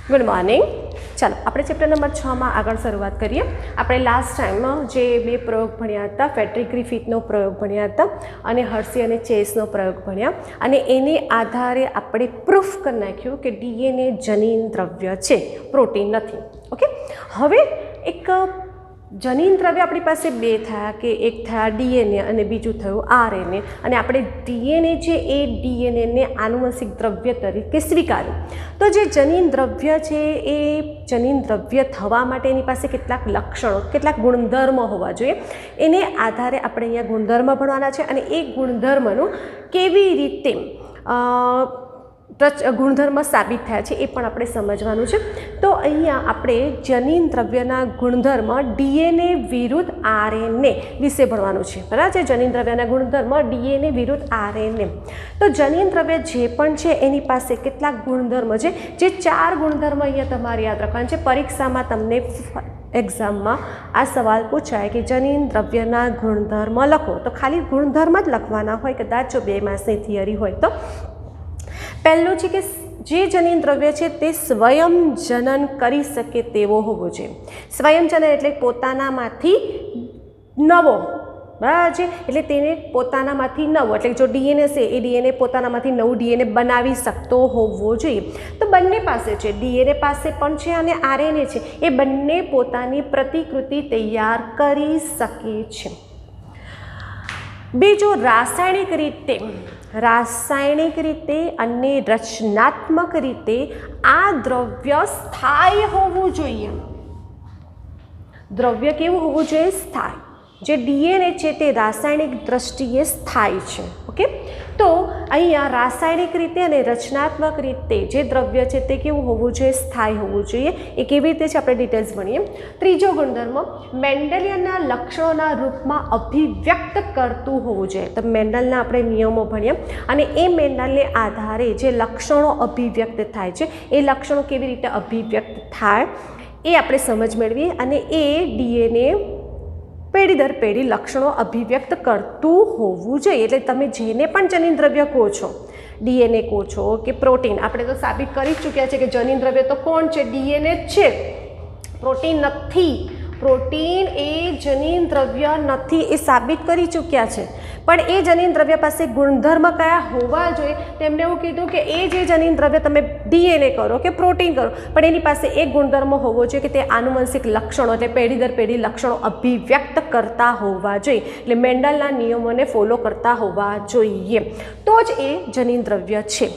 Good morning. ચાલો આપણે chapter number 6 માં આગળ શરૂઆત કરીએ. આપણે લાસ્ટ ટાઈમ જે બે પ્રયોગ ભણ્યા હતા, ફેડરિક ગ્રિફિથનો પ્રયોગ ભણ્યા હતા અને હર્સી અને ચેસનો પ્રયોગ ભણ્યા, અને એને આધારે આપણે પ્રૂફ કરી નાખ્યું કે ડીએનએ જનીન દ્રવ્ય છે, પ્રોટીન નથી. ઓકે, હવે એક જનીન દ્રવ્ય આપણી પાસે બે થયા, કે એક થયા ડીએનએ અને બીજું થયું આરએનએ, અને આપણે ડીએનએ છે એ ડીએનએને આનુવંશિક દ્રવ્ય તરીકે સ્વીકાર્યું. તો જે જનીન દ્રવ્ય છે એ જનીન દ્રવ્ય થવા માટે એની પાસે કેટલાક લક્ષણો, કેટલાક ગુણધર્મો હોવા જોઈએ. એને આધારે આપણે અહીંયા ગુણધર્મ ભણવાના છે, અને એ ગુણધર્મનું કેવી રીતે ગુણધર્મ સાબિત થયા છે એ પણ આપણે સમજવાનું છે. તો અહીંયા આપણે જનીન દ્રવ્યના ગુણધર્મ ડીએનએ વિરુદ્ધ આરએનએ વિશે ભણવાનું છે. બરાબર છે? જનીન દ્રવ્યના ગુણધર્મ ડીએનએ વિરુદ્ધ આરએનએ. તો જનીન દ્રવ્ય જે પણ છે એની પાસે કેટલાક ગુણધર્મ છે, જે 4 ગુણધર્મ અહીંયા તમારે યાદ રાખવાના છે. પરીક્ષામાં તમને એક્ઝામમાં આ સવાલ પૂછાય કે જનીન દ્રવ્યના ગુણધર્મ લખો, તો ખાલી ગુણધર્મ જ લખવાના હોય, કદાચ જો 2 માસની થિયરી હોય તો. પહેલું છે કે જે જનીન દ્રવ્ય છે તે સ્વયં જનન કરી શકે તેવો હોવો જોઈએ. સ્વયં જનન એટલે પોતાનામાંથી નવો, બરાબર છે? એટલે તેને પોતાનામાંથી નવો, એટલે જો ડીએનએ છે એ ડીએનએ પોતાનામાંથી નવું ડીએનએ બનાવી શકતો હોવો જોઈએ. તો બંને પાસે છે, ડીએનએ પાસે પણ છે અને આરએનએ છે, એ બંને પોતાની પ્રતિકૃતિ તૈયાર કરી શકે છે. બીજું, રાસાયણિક રીતે અને રચનાત્મક રીતે આ દ્રવ્ય સ્થાયી હોવું જોઈએ. દ્રવ્ય કેવું હોવું જોઈએ? સ્થાયી. જે ડીએનએ છે તે રાસાયણિક દ્રષ્ટિએ સ્થાયી છે. ઓકે, તો અહીંયા રાસાયણિક રીતે અને રચનાત્મક રીતે જે દ્રવ્ય છે તે કેવું હોવું જોઈએ? સ્થાયી હોવું જોઈએ. એ કેવી રીતે છે આપણે ડિટેલ્સ ભણીએ. ત્રીજો ગુણધર્મ, મેન્ડેલિયનના લક્ષણોના રૂપમાં અભિવ્યક્ત કરતું હોવું જોઈએ. તો મેન્ડલના આપણે નિયમો ભણીએ, અને એ મેન્ડલને આધારે જે લક્ષણો અભિવ્યક્ત થાય છે એ લક્ષણો કેવી રીતે અભિવ્યક્ત થાય એ આપણે સમજ મેળવીએ, અને એ ડીએનએ પેઢી દર પેઢી લક્ષણો અભિવ્યક્ત કરતું હોવું જોઈએ. એટલે તમે જેને પણ જનીન દ્રવ્ય કહો છો, ડીએનએ કહો છો કે પ્રોટીન, આપણે તો સાબિત કરી ચૂક્યા છે કે જનીન દ્રવ્ય તો કોણ છે? ડીએનએ જ છે, પ્રોટીન નથી. પ્રોટીન એ જનીન દ્રવ્ય નથી, એ સાબિત કરી ચૂક્યા છે. પણ એ જનીન દ્રવ્ય પાસે ગુણધર્મ કયા હોવા જોઈએ? તેમને એવું કીધું કે એ જે જનીન દ્રવ્ય તમે ડીએનએ કરો કે પ્રોટીન કરો, પણ એની પાસે એક ગુણધર્મ હોવો જોઈએ કે તે આનુવંશિક લક્ષણો, એટલે પેઢી દર પેઢી લક્ષણો અભિવ્યક્ત કરતા હોવા જોઈએ. એટલે મેન્ડલના નિયમોને ફોલો કરતા હોવા જોઈએ, તો જ એ જનીન દ્રવ્ય છે.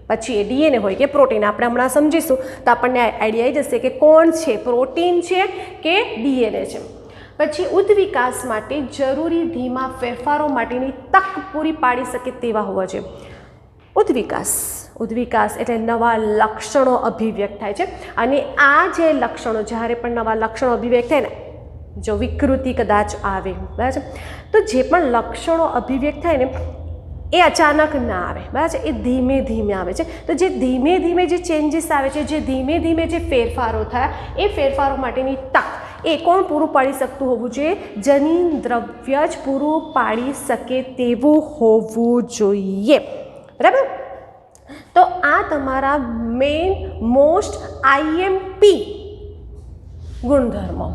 પછી એ ડીએનએ હોય કે પ્રોટીન, આપણે હમણાં સમજીશું તો આપણને આઈડિયા આવી જશે કે કોણ છે, પ્રોટીન છે કે ડીએનએ છે. પછી ઉદ્વિકાસ માટે જરૂરી ધીમા ફેરફારો માટેની તક પૂરી પાડી શકે તેવા હોવા જોઈએ. ઉદ્વિકાસ એટલે નવા લક્ષણો અભિવ્યક્ત થાય છે, અને આ જે લક્ષણો, જ્યારે પણ નવા લક્ષણો અભિવ્યક્ત થાય ને, જો વિકૃતિ કદાચ આવે, બરાબર, તો જે પણ લક્ષણો અભિવ્યક્ત થાય ને એ અચાનક ના આવે, બરાબર છે? એ ધીમે ધીમે આવે છે. તો જે ધીમે ધીમે જે ચેન્જીસ આવે છે, જે ધીમે ધીમે જે ફેરફારો થયા, એ ફેરફારો માટેની તક એ કોણ પૂરું પાડી શકતું હોવું જોઈએ? જનીન દ્રવ્ય જ પૂરું પાડી શકે તેવું હોવું જોઈએ. બરાબર? તો આ તમારા મેઇન મોસ્ટ આઈએમપી ગુણધર્મો,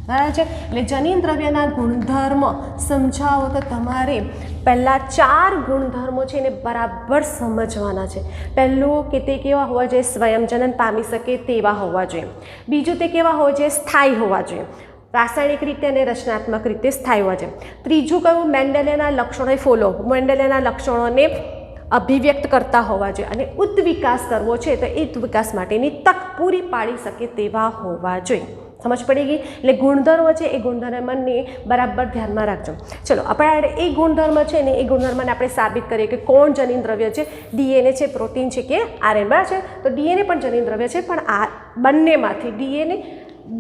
બરાબર છે? એટલે જનીન દ્રવ્યના ગુણધર્મ સમજાવો તો તમારે પહેલાં 4 ગુણધર્મો છે એને બરાબર સમજવાના છે. પહેલું કે તે કેવા હોવા જોઈએ? સ્વયંજનન પામી શકે તેવા હોવા જોઈએ. બીજું, તે કેવા હોવા જોઈએ? સ્થાયી હોવા જોઈએ, રાસાયણિક રીતે અને રચનાત્મક રીતે સ્થાયી હોવા જોઈએ. ત્રીજું કયું? મેન્ડેલિયનના લક્ષણોને મેન્ડેલિયનના લક્ષણોને અભિવ્યક્ત કરતા હોવા જોઈએ. અને ઉદ્વિકાસ કરવો છે તો એ ઉદ્વિકાસ માટેની તક પૂરી પાડી શકે તેવા હોવા જોઈએ. સમજ પડી ગઈ? એટલે ગુણધર્મ છે એ ગુણધર્મને બરાબર ધ્યાનમાં રાખજો. ચલો, આપણે એ ગુણધર્મ છે ને એ ગુણધર્મને આપણે સાબિત કરીએ કે કોણ જનીન દ્રવ્ય છે? ડીએનએ છે, પ્રોટીન છે કે આરએનએ, બરાબર છે? તો ડીએનએ પણ જનીન દ્રવ્ય છે, પણ આ બંનેમાંથી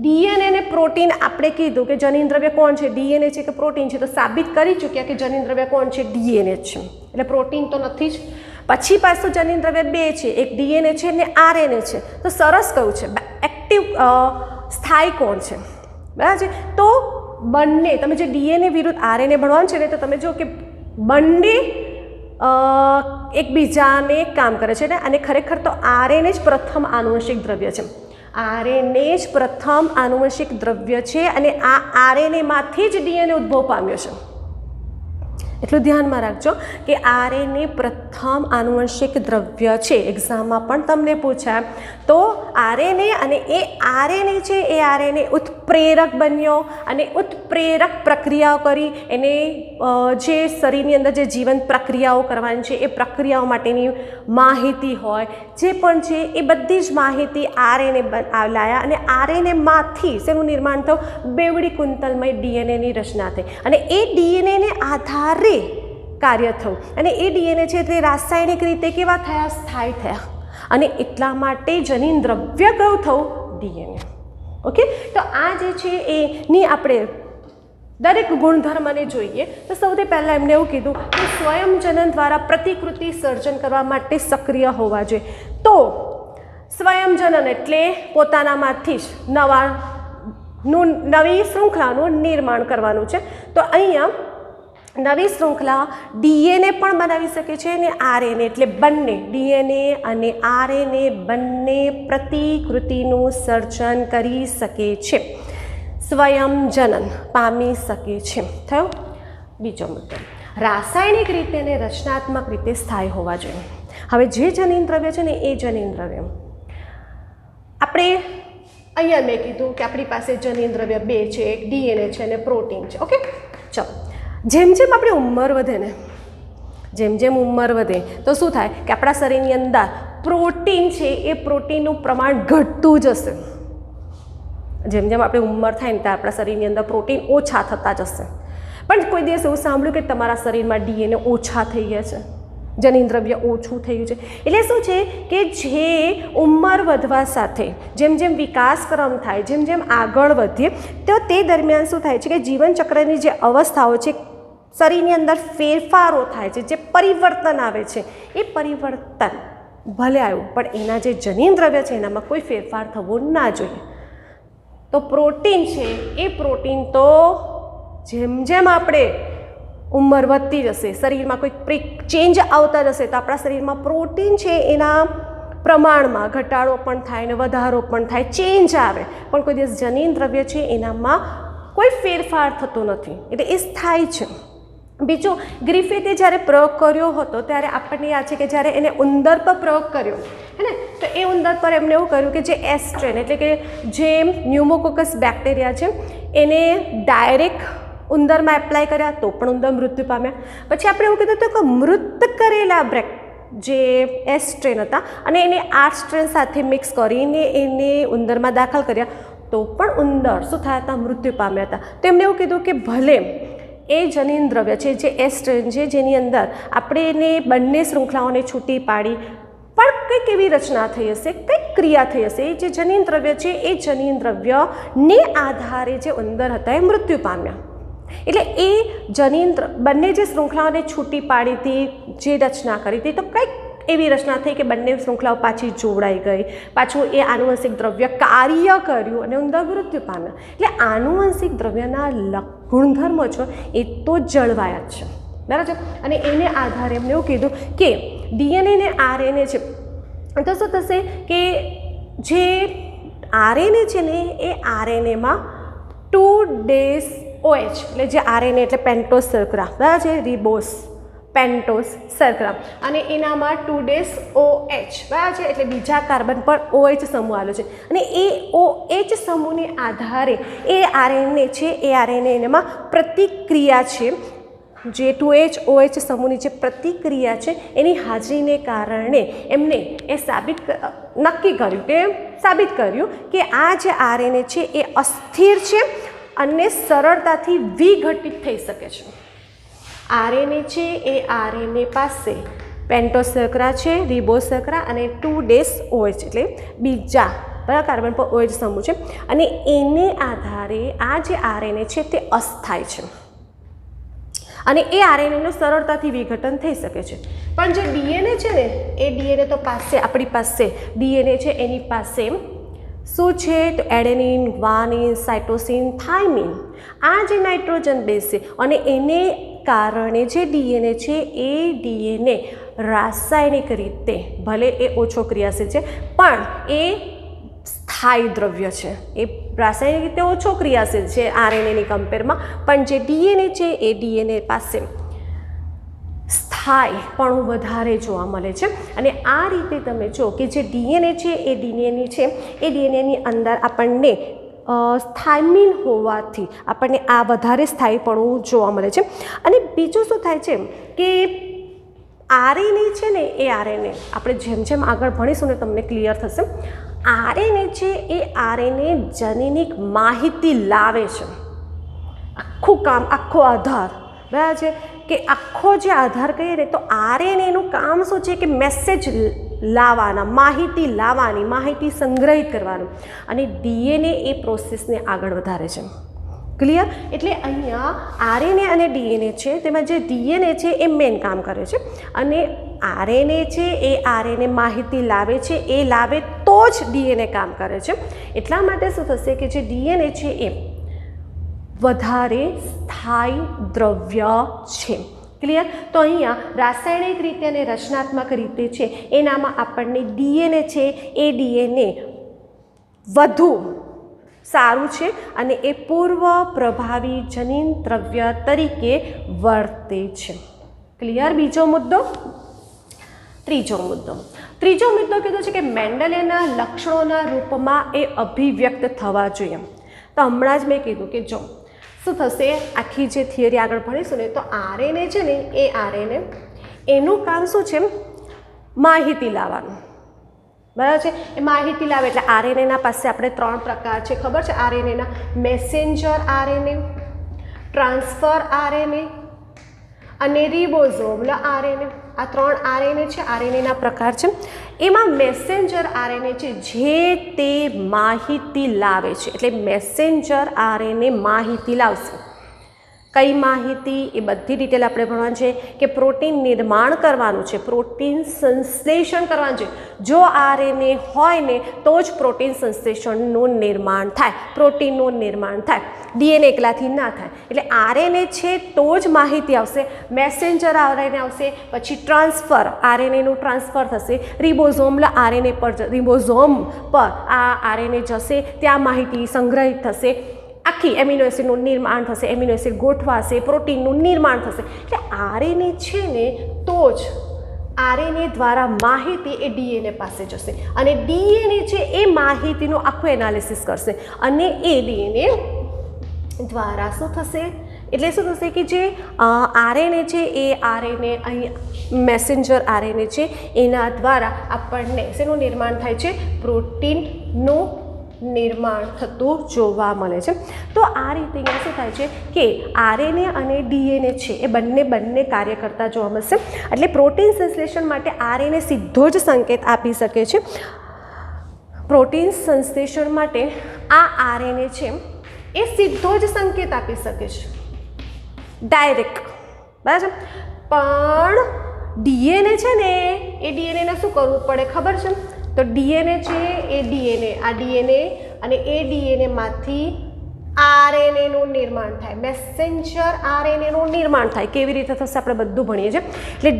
ડીએનએ ને પ્રોટીન આપણે કીધું કે જનીન દ્રવ્ય કોણ છે? ડીએનએ છે કે પ્રોટીન છે? તો સાબિત કરી ચૂક્યા કે જનીન દ્રવ્ય કોણ છે? ડીએનએ છે, એટલે પ્રોટીન તો નથી જ. પછી પાછું જનીન દ્રવ્ય 2 છે, એક ડીએનએ છે ને આરએનએ છે. તો સરસ કહ્યું છે, એક્ટિવ સ્થાયી કોણ છે? બરાબર છે? તો બંને, તમે જે ડીએનએ વિરુદ્ધ આરએનએ ભણવાનું છે ને, તો તમે જો કે બંને એકબીજાને કામ કરે છે અને ખરેખર તો આરએનએ જ પ્રથમ આનુવંશિક દ્રવ્ય છે. આરએનએ જ પ્રથમ આનુવંશિક દ્રવ્ય છે અને આ આરએનએમાંથી જ ડીએનએ ઉદ્ભવ પામ્યો છે. એટલું ધ્યાનમાં રાખજો કે આરએનએ પ્રથમ આનુવંશિક દ્રવ્ય છે. એક્ઝામમાં પણ તમને પૂછાય તો આરએનએ અને એ આરએનએ છે એ આરએનએ ઉત્પ્રેરક બન્યો અને ઉત્પ્રેરક પ્રક્રિયાઓ કરી એને જે શરીરની અંદર જે જીવન પ્રક્રિયાઓ કરવાની છે એ પ્રક્રિયાઓ માટેની માહિતી હોય જે પણ છે એ બધી જ માહિતી આરએનએ લાયા અને આરએનએમાંથી શેનું નિર્માણ થયું? બેવડી કુંતલમય ડીએનએની રચના થઈ અને એ ડીએનએને આધારે કાર્ય થયું અને એ ડીએનએ છે તે રાસાયણિક રીતે કેવા થયા? સ્થાયી થયા અને એટલા માટે જનીન દ્રવ્ય કયું થયું? ડીએનએ. ઓકે, તો આ જે છે એની આપણે દરેક ગુણધર્મને જોઈએ તો સૌથી પહેલાં એમને એવું કીધું કે સ્વયંજનન દ્વારા પ્રતિકૃતિ સર્જન કરવા માટે સક્રિય હોવા જોઈએ. તો સ્વયંજનન એટલે પોતાનામાંથી જ નવી શૃંખલાનું નિર્માણ કરવાનું છે. તો અહીંયા નવી શૃંખલા ડીએનએ પણ બનાવી શકે છે અને આરએનએ એટલે બંને ડીએનએ અને આરએનએ બંને પ્રતિકૃતિનું સર્જન કરી શકે છે, સ્વયંજનન પામી શકે છે. થયો બીજો મુદ્દો, રાસાયણિક રીતે અને રચનાત્મક રીતે સ્થાયી હોવા જોઈએ. હવે જે જનીન દ્રવ્ય છે ને એ જનીન દ્રવ્ય આપણે અહીંયા મેં કીધું કે આપણી પાસે જનીન દ્રવ્ય બે છે, એક ડીએનએ છે અને પ્રોટીન છે. ઓકે, ચલો જેમ જેમ આપણી ઉંમર વધે ને જેમ ઉંમર વધે તો શું થાય કે આપણા શરીરની અંદર પ્રોટીન છે એ પ્રોટીનનું પ્રમાણ ઘટતું જશે. જેમ આપણી ઉંમર થાય ને ત્યાં આપણા શરીરની અંદર પ્રોટીન ઓછા થતા જશે. પણ કોઈ દિવસ એવું સાંભળ્યું કે તમારા શરીરમાં ડીએનએ ઓછા થઈ ગયા છે, જનીન દ્રવ્ય ઓછું થયું છે? એટલે શું છે કે જે ઉંમર વધવા સાથે જેમ વિકાસક્રમ થાય, જેમ આગળ વધીએ તો તે દરમિયાન શું થાય છે કે જીવનચક્રની જે અવસ્થાઓ છે શરીરની અંદર ફેરફારો થાય છે, જે પરિવર્તન આવે છે એ પરિવર્તન ભલે આવ્યું પણ એના જે જનીન દ્રવ્ય છે એનામાં કોઈ ફેરફાર થવો ના જોઈએ. તો પ્રોટીન છે એ પ્રોટીન તો જેમ આપણે ઉંમર વધતી જશે, શરીરમાં કોઈ ચેન્જ આવતા જશે તો આપણા શરીરમાં પ્રોટીન છે એના પ્રમાણમાં ઘટાડો પણ થાય ને વધારો પણ થાય, ચેન્જ આવે, પણ કોઈ દિવસ જનીન દ્રવ્ય છે એનામાં કોઈ ફેરફાર થતો નથી, એટલે એ સ્થાયી છે. બીજું, ગ્રિફિથે જ્યારે પ્રયોગ કર્યો હતો ત્યારે આપણને યાદ છે કે જ્યારે એને ઉંદર પર પ્રયોગ કર્યો હે ને, તો એ ઉંદર પર એમણે એવું કર્યું કે જે એસ સ્ટ્રેન એટલે કે જે ન્યુમોકોકસ બેક્ટેરિયા છે એને ડાયરેક્ટ ઉંદરમાં એપ્લાય કર્યા તો પણ ઉંદર મૃત્યુ પામ્યા. પછી આપણે એવું કીધું હતું કે મૃત કરેલા જે એસ સ્ટ્રેન હતા અને એને આર સ્ટ્રેન સાથે મિક્સ કરીને એને ઉંદરમાં દાખલ કર્યા તો પણ ઉંદર શું થયા હતા? મૃત્યુ પામ્યા હતા. તો એમણે એવું કીધું કે ભલે એ જનીન દ્રવ્ય છે જે એસ સ્ટ્રેન છે જેની અંદર આપણે એને બંને શૃંખલાઓને છૂટી પાડી પણ કંઈક એવી રચના થઈ હશે, કંઈક ક્રિયા થઈ હશે, એ જે જનીન દ્રવ્ય છે એ જનીન દ્રવ્યને આધારે જે ઉંદર હતા એ મૃત્યુ પામ્યા. એટલે એ જનીન બંને જે શૃંખલાઓને છૂટી પાડી હતી, જે રચના કરી હતી, તો કંઈક એવી રચના થઈ કે બંને શૃંખલાઓ પાછી જોડાઈ ગઈ, પાછું એ આનુવંશિક દ્રવ્ય કાર્ય કર્યું અને ઉંદર મૃત્યુ પામ્યા. એટલે આનુવંશિક દ્રવ્યના ગુણધર્મો છે એ તો જળવાયા જ છે, બરાબર છે. અને એને આધારે એમને એવું કીધું કે ડીએનએ ને આરએનએ છે તો શું થશે કે જે આરએનએ છે ને એ આરએનએમાં 2' OH એટલે જે આરએનએ એટલે પેન્ટોસ શર્કરા, બરાબર છે, રિબોસ પેન્ટોસ શર્કરા, અને એનામાં 2' OH, બરાબર છે, એટલે બીજા કાર્બન પર OH સમૂહ આવેલો છે અને એ OH સમૂહને આધારે એ આરએનએ છે એ આરએનએ એનામાં પ્રતિક્રિયા છે, જે 2H OH સમૂહની જે પ્રતિક્રિયા છે એની હાજરીને કારણે એમને એ નક્કી કર્યું કે આ જે આરએનએ છે એ અસ્થિર છે અને સરળતાથી વિઘટિત થઈ શકે છે. આરએનએ છે એ આરએનએ પાસે પેન્ટોસ શર્કરા છે, રિબોસ શર્કરા અને 2' OH એટલે બીજા બરાબર કાર્બન પર OH સમૂહ છે અને એને આધારે આ જે આરએનએ છે તે અસ્થાયી છે અને એ આરએનએનું સરળતાથી વિઘટન થઈ શકે છે. પણ જે ડીએનએ છે ને એ ડીએનએ તો આપણી પાસે ડીએનએ છે એની પાસે શું છે તો એડેનિન, ગ્વાનિન, સાઇટોસિન, થાઇમિન, આ જે નાઇટ્રોજન બેઝ છે અને એને કારણે જે ડીએનએ છે એ ડીએનએ રાસાયણિક રીતે ભલે એ ઓછો ક્રિયાશીલ છે પણ એ સ્થાયી દ્રવ્ય છે, એ રાસાયણિક રીતે ઓછો ક્રિયાશીલ છે આરએનએની કમ્પેરમાં, પણ જે ડીએનએ છે એ ડીએનએ પાસે સ્થાયીપણું વધારે જોવા મળે છે. અને આ રીતે તમે જો કે જે ડીએનએ છે એ ડીએનએ છે એ ડીએનએની અંદર આપણને થાઇમિન હોવાથી આપણને આ વધારે સ્થાયીપણું જોવા મળે છે. અને બીજું શું થાય છે કે આરએનએ છે ને એ આરએનએ આપણે જેમ જેમ આગળ ભણીશું ને તમને ક્લિયર થશે. આરએનએ છે એ આરએનએ જનીનિક માહિતી લાવે છે, આખું કામ, આખો આધાર, બરાબર છે કે આખો જે આધાર કહીએ ને તો આરએનએનું કામ શું છે કે મેસેજ લાવવાના, માહિતી લાવવાની, માહિતી સંગ્રહિત કરવાનું, અને ડીએનએ એ પ્રોસેસને આગળ વધારે છે. ક્લિયર? એટલે અહીંયા આરએનએ અને ડીએનએ છે તેમાં જે ડીએનએ છે એ મેઇન કામ કરે છે અને આરએનએ છે એ આરએનએ માહિતી લાવે છે, એ લાવે તો જ ડીએનએ કામ કરે છે. એટલા માટે શું થશે કે જે ડીએનએ છે એ વધારે સ્થાયી દ્રવ્ય છે. ક્લિયર? તો અહીંયા રાસાયણિક રીતે અને રચનાત્મક રીતે છે એનામાં આપણને ડીએનએ છે એ ડીએનએ વધુ સારું છે અને એ પૂર્વ પ્રભાવી જનીન દ્રવ્ય તરીકે વર્તે છે. ક્લિયર? બીજો મુદ્દો. ત્રીજો મુદ્દો કીધો છે કે મેન્ડેલિયનના લક્ષણોના રૂપમાં એ અભિવ્યક્ત થવા જોઈએ. તો હમણાં જ મેં કીધું કે જો શું થશે, આખી જે થિયરી આગળ ભણીશું ને તો આરએનએ છે ને એ આરએનએ એનું કામ શું છે, માહિતી લાવવાનું, બરાબર છે. એ માહિતી લાવે એટલે આરએનએના પાસે આપણે 3 પ્રકાર છે, ખબર છે આરએનએના? મેસેન્જર આરએનએ, ટ્રાન્સફર આરએનએ અને રિબોઝોમલ આરએનએ. આ 3 આરએનએ છે, આરએનએના પ્રકાર છે. એમાં મેસેન્જર આરએનએ છે જે તે માહિતી લાવે છે, એટલે મેસેન્જર આરએનએ માહિતી લાવશે. કઈ માહિતી? એ બધી ડિટેલ આપણે ભણવાની છે કે પ્રોટીન નિર્માણ કરવાનું છે, પ્રોટીન સંશ્લેષણ કરવાનું છે. જો આરએનએ હોય ને તો જ પ્રોટીન સંશ્લેષણનું નિર્માણ થાય, પ્રોટીનનું નિર્માણ થાય, ડીએનએ એકલાથી ના થાય. એટલે આરએનએ છે તો જ માહિતી આવશે, મેસેન્જર આરએનએ આવશે, પછી ટ્રાન્સફર આરએનએનું ટ્રાન્સફર થશે, રિબોઝોમલ આરએનએ પર, રિબોઝોમ પર આ આરએનએ જશે, ત્યાં માહિતી સંગ્રહિત થશે, આખી એમિનો એસિડનું નિર્માણ થશે, એમિનો એસિડ ગોઠવાશે, પ્રોટીનનું નિર્માણ થશે. એટલે આરએનએ છે ને તો જ આરએનએ દ્વારા માહિતી એ ડીએનએ પાસે જશે અને ડીએનએ છે એ માહિતીનું આખું એનાલિસિસ કરશે અને એ ડીએનએ દ્વારા શું થશે, એટલે શું થશે કે જે આરએનએ છે એ આરએનએ અહીં મેસેન્જર આરએનએ છે એના દ્વારા આપણને શેનું નિર્માણ થાય છે, પ્રોટીનનું નિર્માણ થતું જોવા મળે છે. તો આ રીતે અહીંયા શું થાય છે કે આરએનએ અને ડીએનએ છે એ બંને કાર્ય કરતા જોવા મળશે. એટલે પ્રોટીન સંશ્લેષણ માટે આરએનએ સીધો જ સંકેત આપી શકે છે. પ્રોટીન સંશ્લેષણ માટે આ આરએનએ છે એ સીધો જ સંકેત આપી શકે છે, ડાયરેક્ટ, બરાબર. પણ ડીએનએ છે ને એ ડીએનએને શું કરવું પડે ખબર છે? તો ડીએનએ છે એ ડીએનએ, આ ડીએનએ અને એ ડીએનએમાંથી આરએનએનું નિર્માણ થાય, મેસેન્જર આરએનએનું નિર્માણ થાય. કેવી રીતે થશે આપણે બધું ભણીએ છીએ. એટલે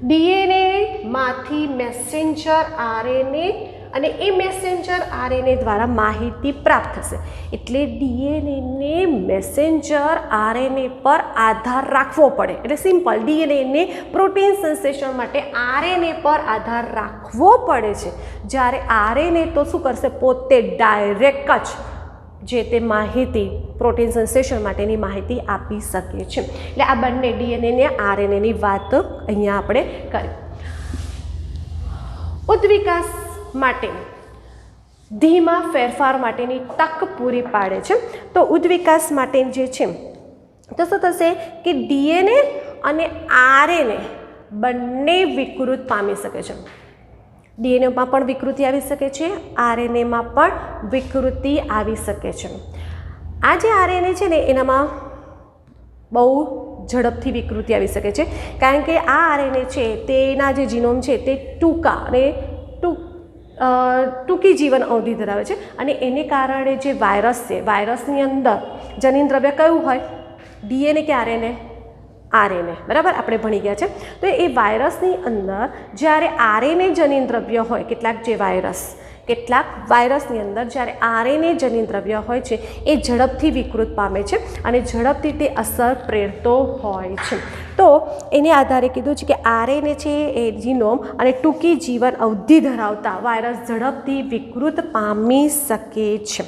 ડીએનએમાંથી મેસેન્જર આરએનએ અને એ મેસેન્જર આરએનએ દ્વારા માહિતી પ્રાપ્ત થશે. એટલે ડીએનએને મેસેન્જર આરએનએ પર આધાર રાખવો પડે. એટલે સિમ્પલ, ડીએનએને પ્રોટીન સંશ્લેષણ માટે આરએનએ પર આધાર રાખવો પડે છે. જ્યારે આરએનએ તો શું કરશે, પોતે ડાયરેક્ટ જ જે તે માહિતી પ્રોટીન સંશ્લેષણ માટેની માહિતી આપી શકે છે. એટલે આ બંને ડીએનએ ને આરએનએની વાત અહીંયા આપણે કરી. ઉદ્વિકાસ માટે ધીમા ફેરફાર માટેની તક પૂરી પાડે છે. તો ઉદ્વિકાસ માટે જે છે તો શું થશે કે ડીએનએ અને આરએનએ બંને વિકૃત પામી શકે છે. ડીએનએમાં પણ વિકૃતિ આવી શકે છે, આરએનએમાં પણ વિકૃતિ આવી શકે છે. આ જે આરએનએ છે ને એનામાં બહુ ઝડપથી વિકૃતિ આવી શકે છે, કારણ કે આ આરએનએ છે તેના જે જીનોમ છે તે ટૂંકા અને ટૂંકી જીવન અવધિ ધરાવે છે અને એને કારણે જે વાયરસ છે, વાયરસની અંદર જનીન દ્રવ્ય કયું હોય, ડીએનએ કે આરએનએ? આરએનએ, બરાબર, આપણે ભણી ગયા છે. તો એ વાયરસની અંદર જ્યારે આરએનએ જનીન દ્રવ્ય હોય, કેટલાક વાયરસની અંદર જ્યારે આરએનએ જનીન દ્રવ્ય હોય છે એ ઝડપથી વિકૃત પામે છે અને ઝડપથી તે અસર પ્રેરતો હોય છે. તો એને આધારે કીધું છે કે આરએનએ છે એ જીનોમ અને ટૂંકી જીવન અવધિ ધરાવતા વાયરસ ઝડપથી વિકૃત પામી શકે છે.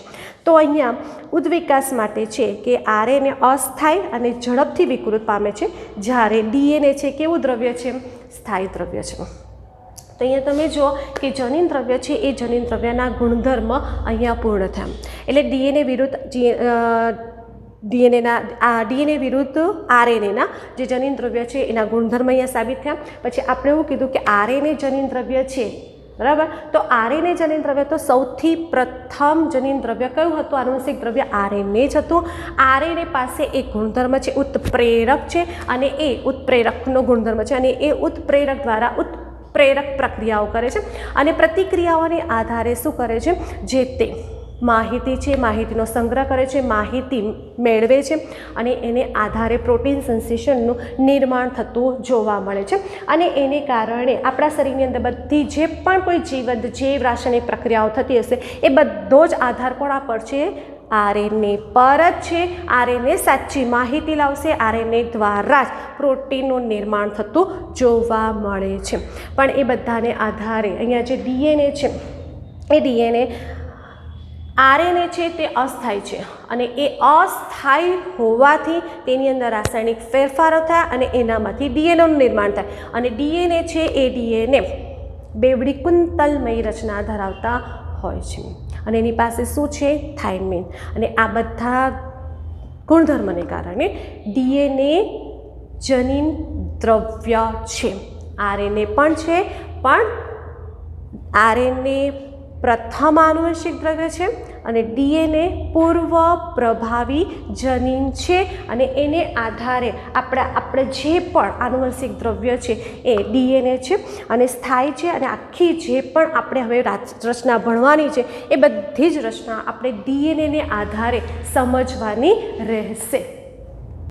તો અહીંયા ઉદ્વિકાસ માટે છે કે આરએનએ અસ્થાયી અને ઝડપથી વિકૃત પામે છે, જ્યારે ડીએનએ છે કેવું દ્રવ્ય છે? સ્થાયી દ્રવ્ય છે. તો અહીંયા તમે જુઓ કે જનીન દ્રવ્ય છે એ જનીન દ્રવ્યના ગુણધર્મ અહીંયા પૂર્ણ થયા. એટલે ડીએનએ વિરુદ્ધ આરએનએના જે જનીન દ્રવ્ય છે એના ગુણધર્મ અહીંયા સાબિત થયા. પછી આપણે એવું કીધું કે આરએનએ જનીન દ્રવ્ય છે, બરાબર. તો આરએનએ જનીન દ્રવ્ય તો સૌથી પ્રથમ જનીન દ્રવ્ય કયું હતું? આનુવંશિક દ્રવ્ય આરએનએ જ હતું. આરએનએ પાસે એક ગુણધર્મ છે, ઉત્પ્રેરક છે, અને એ ઉત્પ્રેરકનો ગુણધર્મ છે અને એ ઉત્પ્રેરક દ્વારા પ્રેરક પ્રક્રિયાઓ કરે છે અને પ્રતિક્રિયાઓને આધારે શું કરે છે? જે તે માહિતી છે, માહિતીનો સંગ્રહ કરે છે, માહિતી મેળવે છે અને એને આધારે પ્રોટીન સંશ્લેષણનું નિર્માણ થતું જોવા મળે છે. અને એને કારણે આપણા શરીરની અંદર બધી જે પણ કોઈ જીવંત જૈવ રાસાયણિક પ્રક્રિયાઓ થતી હશે એ બધો જ આધાર કોના પર છે? આરએનએ પર જ છે. આરએનએ સાચી માહિતી લાવશે, આરએનએ દ્વારા જ પ્રોટીનનું નિર્માણ થતું જોવા મળે છે. પણ એ બધાને આધારે અહીંયા જે ડીએનએ છે એ ડીએનએ આરએનએ છે તે અસ્થાયી છે અને એ અસ્થાયી હોવાથી તેની અંદર રાસાયણિક ફેરફારો થાય અને એનામાંથી ડીએનએનું નિર્માણ થાય. અને ડીએનએ છે એ ડીએનએ બેવડી કુંતલમય રચના ધરાવતા હોય છે અને એની પાસે શું છે? થાઇમિન. અને આ બધા ગુણધર્મને કારણે ડીએનએ જનીન દ્રવ્ય છે. આરએનએ પણ છે, પણ આરએનએ પ્રથમ આનુવંશિક દ્રવ્ય છે અને ડીએનએ પૂર્વ પ્રભાવી જનીન છે અને એને આધારે આપણે જે પણ આનુવંશિક દ્રવ્ય છે એ ડીએનએ છે અને સ્થાયી છે. અને આખી જે પણ આપણે હવે રચના ભણવાની છે એ બધી જ રચના આપણે ડીએનએને આધારે સમજવાની રહેશે.